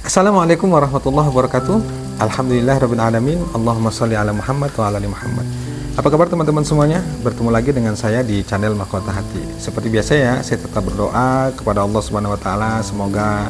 Assalamualaikum warahmatullahi wabarakatuh. Alhamdulillah rabbil alamin. Allahumma shalli ala Muhammad wa ala ali Muhammad. Apa kabar teman-teman semuanya? Bertemu lagi dengan saya di channel Mahkota Hati. Seperti biasa ya, saya tetap berdoa kepada Allah Subhanahu wa taala semoga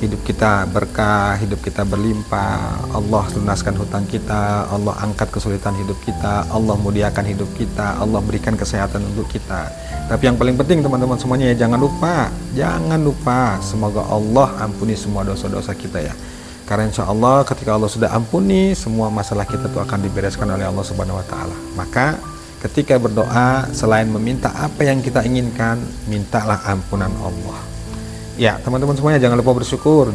hidup kita berkah, hidup kita berlimpah, Allah lunaskan hutang kita, Allah angkat kesulitan hidup kita, Allah muliakan hidup kita, Allah berikan kesehatan untuk kita. Tapi yang paling penting teman-teman semuanya ya, jangan lupa semoga Allah ampuni semua dosa-dosa kita ya. Karena insya Allah ketika Allah sudah ampuni, semua masalah kita itu akan dibereskan oleh Allah Subhanahu wa taala. Maka ketika berdoa, selain meminta apa yang kita inginkan, mintalah ampunan Allah. Ya teman-teman semuanya, jangan lupa bersyukur,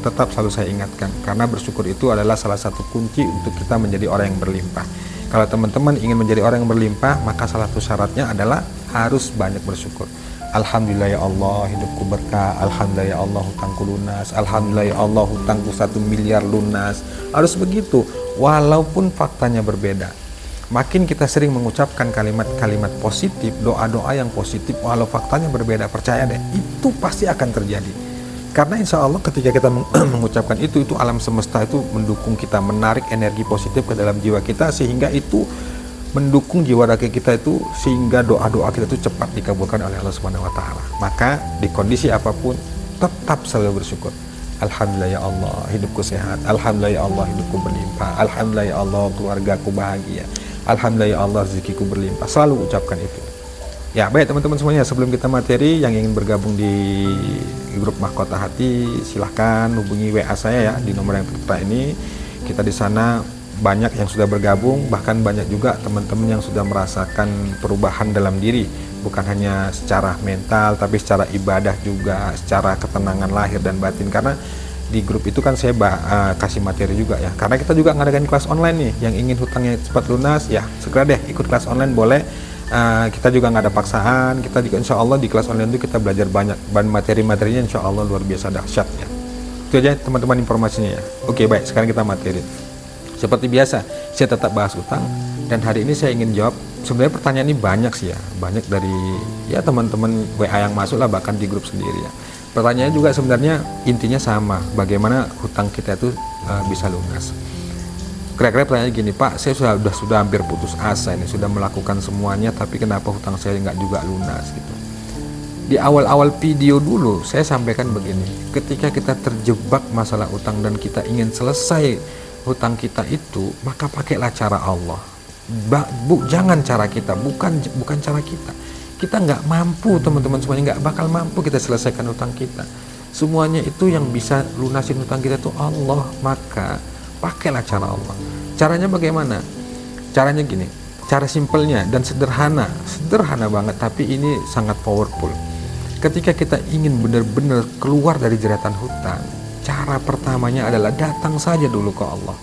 tetap selalu saya ingatkan, karena bersyukur itu adalah salah satu kunci untuk kita menjadi orang yang berlimpah. Kalau teman-teman ingin menjadi orang yang berlimpah, maka salah satu syaratnya adalah harus banyak bersyukur. Alhamdulillah ya Allah, hidupku berkah. Alhamdulillah ya Allah, hutangku lunas. Alhamdulillah ya Allah, hutangku 1 miliar lunas. Harus begitu, walaupun faktanya berbeda. Makin kita sering mengucapkan kalimat-kalimat positif, doa-doa yang positif, walau faktanya berbeda, percaya deh, itu pasti akan terjadi. Karena insya Allah ketika kita mengucapkan itu alam semesta itu mendukung kita, menarik energi positif ke dalam jiwa kita, sehingga itu mendukung jiwa raga kita itu, sehingga doa-doa kita itu cepat dikabulkan oleh Allah Subhanahu wa taala. Maka di kondisi apapun tetap selalu bersyukur. Alhamdulillah ya Allah, hidupku sehat. Alhamdulillah ya Allah, hidupku berlimpah. Alhamdulillah ya Allah, keluargaku bahagia. Alhamdulillah ya Allah, rezekiku berlimpah. Selalu ucapkan itu. Ya baik teman-teman semuanya, sebelum kita materi, yang ingin bergabung di grup Mahkota Hati, silahkan hubungi WA saya ya di nomor yang tertera ini. Kita di sana banyak yang sudah bergabung, bahkan banyak juga teman-teman yang sudah merasakan perubahan dalam diri, bukan hanya secara mental tapi secara ibadah juga, secara ketenangan lahir dan batin. Karena di grup itu kan saya kasih materi juga ya, karena kita juga ngadakan kelas online nih. Yang ingin hutangnya cepat lunas ya segera deh ikut kelas online, boleh. Kita juga nggak ada paksaan, kita juga insya Allah di kelas online itu kita belajar banyak, dan materi-materinya insya Allah luar biasa dahsyat ya. Itu aja teman-teman informasinya ya. Oke baik, sekarang kita materi. Seperti biasa, saya tetap bahas utang, dan hari ini saya ingin jawab, sebenarnya pertanyaan ini banyak sih ya, banyak dari ya teman-teman WA yang masuk lah, bahkan di grup sendiri ya. Pertanyaannya juga sebenarnya intinya sama, bagaimana hutang kita itu bisa lunas. Kira-kira pertanyaannya gini, Pak, saya sudah hampir putus asa ini, sudah melakukan semuanya, tapi kenapa hutang saya nggak juga lunas gitu. Di awal-awal video dulu saya sampaikan begini, ketika kita terjebak masalah hutang dan kita ingin selesai hutang kita itu, maka pakailah cara Allah. Jangan cara kita, bukan cara kita. Kita nggak mampu teman-teman semuanya, nggak bakal mampu kita selesaikan hutang kita. Semuanya itu yang bisa lunasin hutang kita itu Allah. Maka pakailah cara Allah. Caranya bagaimana? Caranya gini, cara simpelnya dan sederhana banget, tapi ini sangat powerful. Ketika kita ingin benar-benar keluar dari jeratan hutang, cara pertamanya adalah datang saja dulu ke Allah,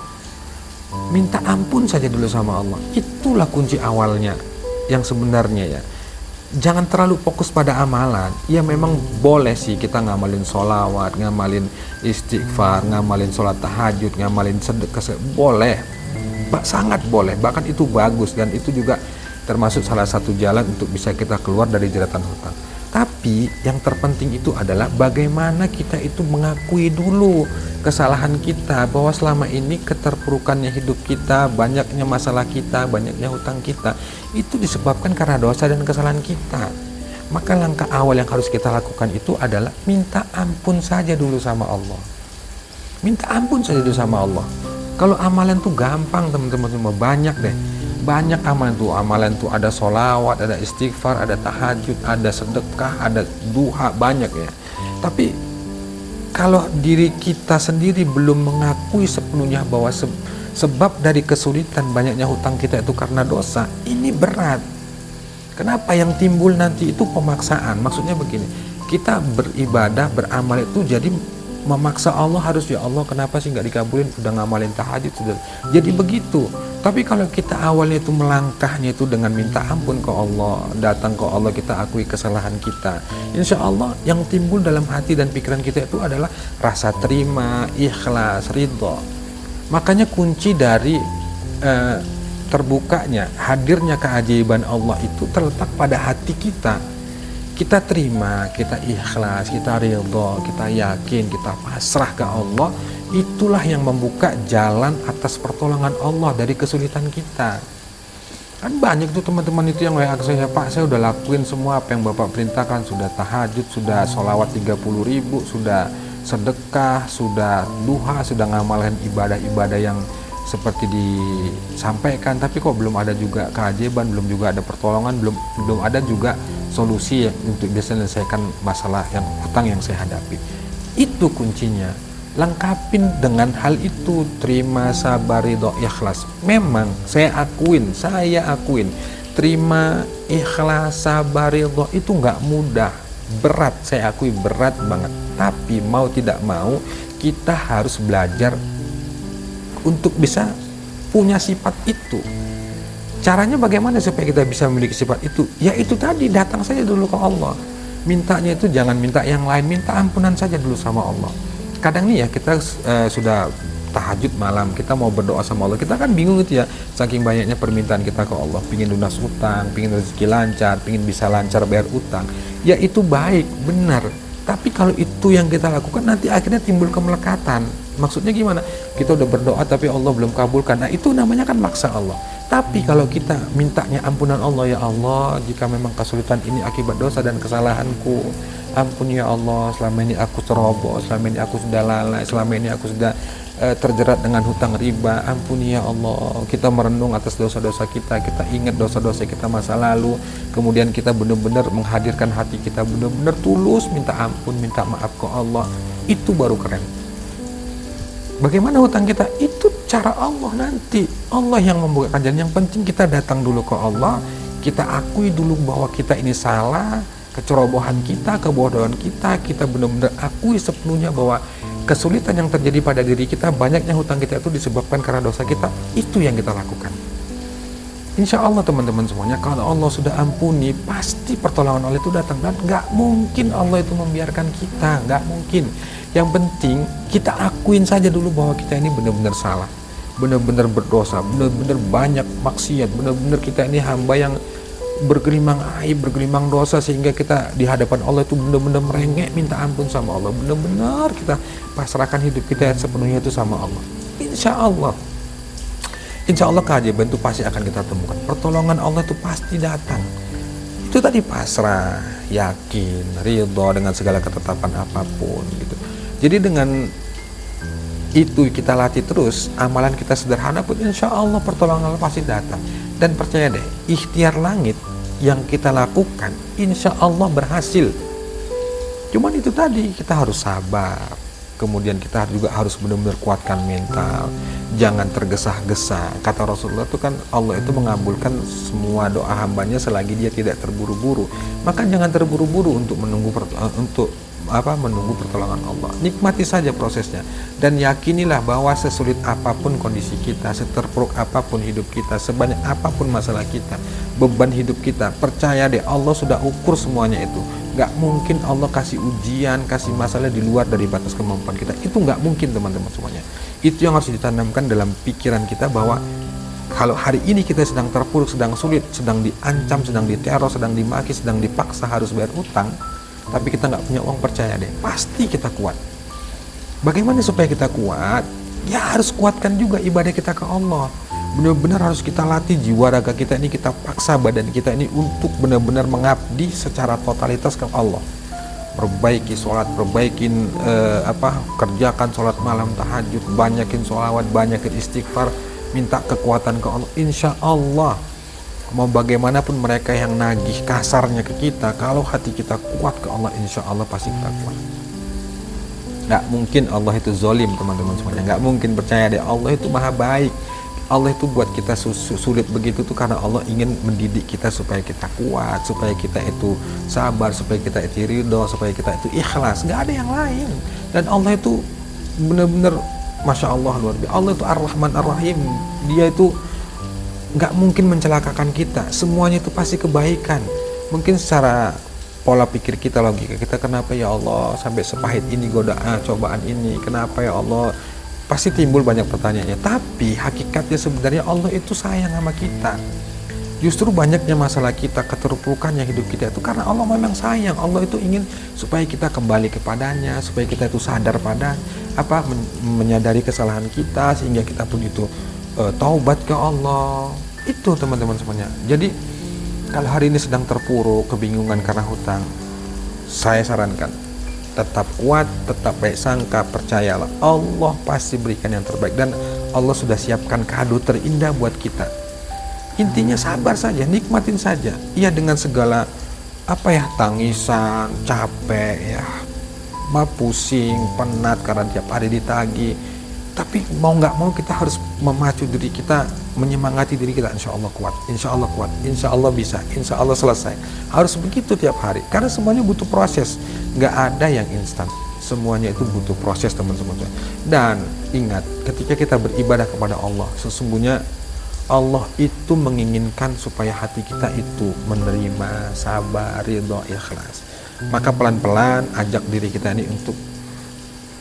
minta ampun saja dulu sama Allah. Itulah kunci awalnya yang sebenarnya ya. Jangan terlalu fokus pada amalan. Ya memang boleh sih kita ngamalin sholawat, ngamalin istighfar, ngamalin sholat tahajud, ngamalin sedekah, boleh, sangat boleh, bahkan itu bagus, dan itu juga termasuk salah satu jalan untuk bisa kita keluar dari jeratan hutang. Tapi yang terpenting itu adalah bagaimana kita itu mengakui dulu kesalahan kita, bahwa selama ini keterpurukannya hidup kita, banyaknya masalah kita, banyaknya hutang kita, itu disebabkan karena dosa dan kesalahan kita. Maka langkah awal yang harus kita lakukan itu adalah minta ampun saja dulu sama Allah. Minta ampun saja dulu sama Allah. Kalau amalan tuh gampang teman-teman semua, banyak deh. Banyak amalan tuh ada sholawat, ada istighfar, ada tahajud, ada sedekah, ada duha, banyak ya. Tapi kalau diri kita sendiri belum mengakui sepenuhnya bahwa sebab dari kesulitan banyaknya hutang kita itu karena dosa, ini berat. Kenapa? Yang timbul nanti itu pemaksaan. Maksudnya begini, kita beribadah, beramal itu jadi memaksa Allah, harus ya Allah kenapa sih nggak dikabulin, udah ngamalin tahajud sudah, jadi begitu. Tapi kalau kita awalnya itu melangkahnya itu dengan minta ampun ke Allah, datang ke Allah, kita akui kesalahan kita, insya Allah yang timbul dalam hati dan pikiran kita itu adalah rasa terima, ikhlas, ridho. Makanya kunci dari terbukanya, hadirnya keajaiban Allah itu terletak pada hati kita. kita terima, kita ikhlas, kita ridho, kita yakin, kita pasrah ke Allah, itulah yang membuka jalan atas pertolongan Allah dari kesulitan kita. Kan banyak tuh teman-teman itu yang WA saya, Pak, saya udah lakuin semua apa yang Bapak perintahkan, sudah tahajud, sudah sholawat 30.000, sudah sedekah, sudah duha, sudah ngamalkan ibadah-ibadah yang seperti disampaikan, tapi kok belum ada juga keajaiban, belum juga ada pertolongan, belum ada juga solusi untuk bisa menyelesaikan masalah yang hutang yang saya hadapi. Itu kuncinya. Lengkapin dengan hal itu, terima, sabar, ridho, ikhlas. Memang saya akuin, terima, ikhlas, sabar, ridho itu nggak mudah, berat, saya akui berat banget. Tapi mau tidak mau kita harus belajar untuk bisa punya sifat itu. Caranya bagaimana supaya kita bisa memiliki sifat itu? Ya itu tadi, datang saja dulu ke Allah. Mintanya itu jangan minta yang lain, minta ampunan saja dulu sama Allah. Kadang nih ya kita sudah tahajud malam, kita mau berdoa sama Allah, kita kan bingung gitu ya, saking banyaknya permintaan kita ke Allah, pingin lunas utang, pingin rezeki lancar, pingin bisa lancar bayar utang. Ya itu baik, benar. Tapi kalau itu yang kita lakukan, nanti akhirnya timbul kemelekatan. Maksudnya gimana? Kita udah berdoa tapi Allah belum kabulkan. Nah itu namanya kan maksa Allah. Tapi kalau kita mintanya ampunan Allah, ya Allah, jika memang kesulitan ini akibat dosa dan kesalahanku, ampun ya Allah, selama ini aku ceroboh, selama ini aku sudah lalai, selama ini aku sudah terjerat dengan hutang riba, ampuni ya Allah. Kita merenung atas dosa-dosa kita ingat dosa-dosa kita masa lalu, kemudian kita benar-benar menghadirkan hati kita, benar-benar tulus minta ampun, minta maaf ke Allah. Itu baru keren. Bagaimana hutang kita? Itu cara Allah nanti. Allah yang membukakan jalan. Yang penting kita datang dulu ke Allah, kita akui dulu bahwa kita ini salah, kecerobohan kita, kebodohan kita benar-benar akui sepenuhnya bahwa kesulitan yang terjadi pada diri kita, banyaknya hutang kita itu disebabkan karena dosa kita. Itu yang kita lakukan. Insya Allah teman-teman semuanya, kalau Allah sudah ampuni, pasti pertolongan Allah itu datang. Dan gak mungkin Allah itu membiarkan kita, gak mungkin. Yang penting kita akuin saja dulu bahwa kita ini benar-benar salah, benar-benar berdosa, benar-benar banyak maksiat, benar-benar kita ini hamba yang bergelimang aib, bergelimang dosa, sehingga kita di hadapan Allah itu benar-benar merengek minta ampun sama Allah, benar-benar kita pasrahkan hidup kita sepenuhnya itu sama Allah. Insya Allah keajaiban itu pasti akan kita temukan, pertolongan Allah itu pasti datang. Itu tadi pasrah, yakin, ridho dengan segala ketetapan apapun gitu. Jadi dengan itu kita latih terus, amalan kita sederhana pun insya Allah pertolongan Allah pasti datang. Dan percaya deh, ikhtiar langit yang kita lakukan insya Allah berhasil. Cuman itu tadi, kita harus sabar, kemudian kita juga harus benar-benar kuatkan mental, jangan tergesa-gesa. Kata Rasulullah itu kan, Allah itu mengabulkan semua doa hambanya selagi dia tidak terburu-buru. Maka jangan terburu-buru untuk menunggu pertolongan Allah. Nikmati saja prosesnya dan yakinilah bahwa sesulit apapun kondisi kita, seterpuruk apapun hidup kita, sebanyak apapun masalah kita, beban hidup kita, percaya deh Allah sudah ukur semuanya itu. Gak mungkin Allah kasih ujian, kasih masalah di luar dari batas kemampuan kita. Itu gak mungkin teman-teman semuanya. Itu yang harus ditanamkan dalam pikiran kita, bahwa kalau hari ini kita sedang terpuruk, sedang sulit, sedang diancam, sedang diteror, sedang dimaki, sedang dipaksa harus bayar utang, tapi kita nggak punya uang, percaya deh, pasti kita kuat. Bagaimana supaya kita kuat? Ya harus kuatkan juga ibadah kita ke Allah. Benar-benar harus kita latih jiwa raga kita ini, kita paksa badan kita ini untuk benar-benar mengabdi secara totalitas ke Allah. Perbaiki sholat, perbaikin kerjakan sholat malam, tahajud, banyakin sholawat, banyakin istighfar, minta kekuatan ke Allah. Insya Allah, mau bagaimanapun mereka yang nagih kasarnya ke kita, kalau hati kita kuat ke Allah, insya Allah pasti kita kuat. Gak mungkin Allah itu zolim teman-teman semuanya, gak mungkin. Percaya deh, Allah itu maha baik. Allah itu buat kita sulit begitu tuh karena Allah ingin mendidik kita supaya kita kuat, supaya kita itu sabar, supaya kita itu ridho, supaya kita itu ikhlas. Gak ada yang lain. Dan Allah itu benar-benar Masya Allah, luar biasa. Allah itu Ar-Rahman Ar-Rahim. Dia itu nggak mungkin mencelakakan kita, semuanya itu pasti kebaikan. Mungkin secara pola pikir kita, logika kita, kenapa ya Allah sampai sepahit ini godaan cobaan ini, kenapa ya Allah, pasti timbul banyak pertanyaannya. Tapi hakikatnya sebenarnya Allah itu sayang sama kita. Justru banyaknya masalah kita, keterpurukannya hidup kita itu karena Allah memang sayang. Allah itu ingin supaya kita kembali kepadanya, supaya kita itu sadar pada menyadari kesalahan kita, sehingga kita pun itu taubat ke Allah. Itu teman-teman semuanya. Jadi kalau hari ini sedang terpuruk, kebingungan karena hutang, saya sarankan tetap kuat, tetap baik sangka, percayalah Allah pasti berikan yang terbaik, dan Allah sudah siapkan kado terindah buat kita. Intinya sabar saja, nikmatin saja. Iya, dengan segala tangisan, capek ya, pusing, penat karena tiap hari ditagih. Tapi mau nggak mau kita harus memacu diri kita, menyemangati diri kita. Insya Allah kuat, insya Allah kuat, insya Allah bisa, insya Allah selesai. Harus begitu tiap hari, karena semuanya butuh proses. Nggak ada yang instan, semuanya itu butuh proses teman-teman. Dan ingat, ketika kita beribadah kepada Allah, sesungguhnya Allah itu menginginkan supaya hati kita itu menerima, sabar, ridho, ikhlas. Maka pelan-pelan ajak diri kita ini untuk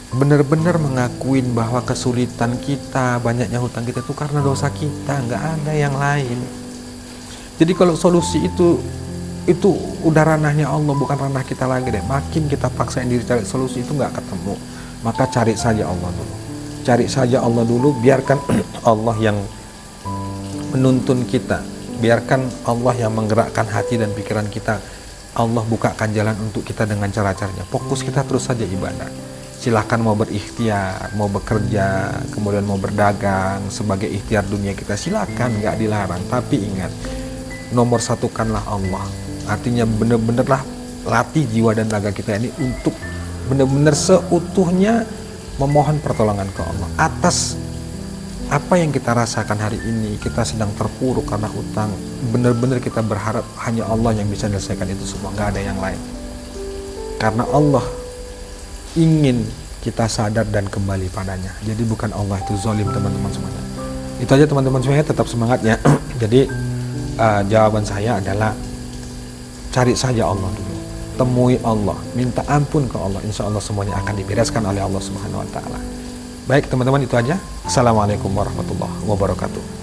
benar-benar mengakuin bahwa kesulitan kita, banyaknya hutang kita itu karena dosa kita, nggak ada yang lain. Jadi kalau solusi itu udah ranahnya Allah, bukan ranah kita lagi deh. Makin kita paksain diri cari solusi itu nggak ketemu, maka cari saja Allah dulu. Cari saja Allah dulu, biarkan Allah yang menuntun kita, biarkan Allah yang menggerakkan hati dan pikiran kita. Allah bukakan jalan untuk kita dengan cara-caranya. Fokus kita terus saja ibadah. Silahkan mau berikhtiar, mau bekerja, kemudian mau berdagang sebagai ikhtiar dunia kita, silakan, nggak dilarang. Tapi ingat, nomor satukanlah Allah. Artinya benar-benarlah latih jiwa dan raga kita ini untuk benar-benar seutuhnya memohon pertolongan ke Allah atas apa yang kita rasakan hari ini. Kita sedang terpuruk karena hutang, benar-benar kita berharap hanya Allah yang bisa menyelesaikan itu semua, nggak ada yang lain. Karena Allah ingin kita sadar dan kembali padanya. Jadi bukan Allah itu zalim teman-teman semuanya. Itu aja teman-teman semuanya, tetap semangat ya. Jadi jawaban saya adalah cari saja Allah dulu, temui Allah, minta ampun ke Allah. Insya Allah semuanya akan dibereskan oleh Allah Subhanahu Wa Taala. Baik teman-teman, itu aja. Assalamualaikum warahmatullahi wabarakatuh.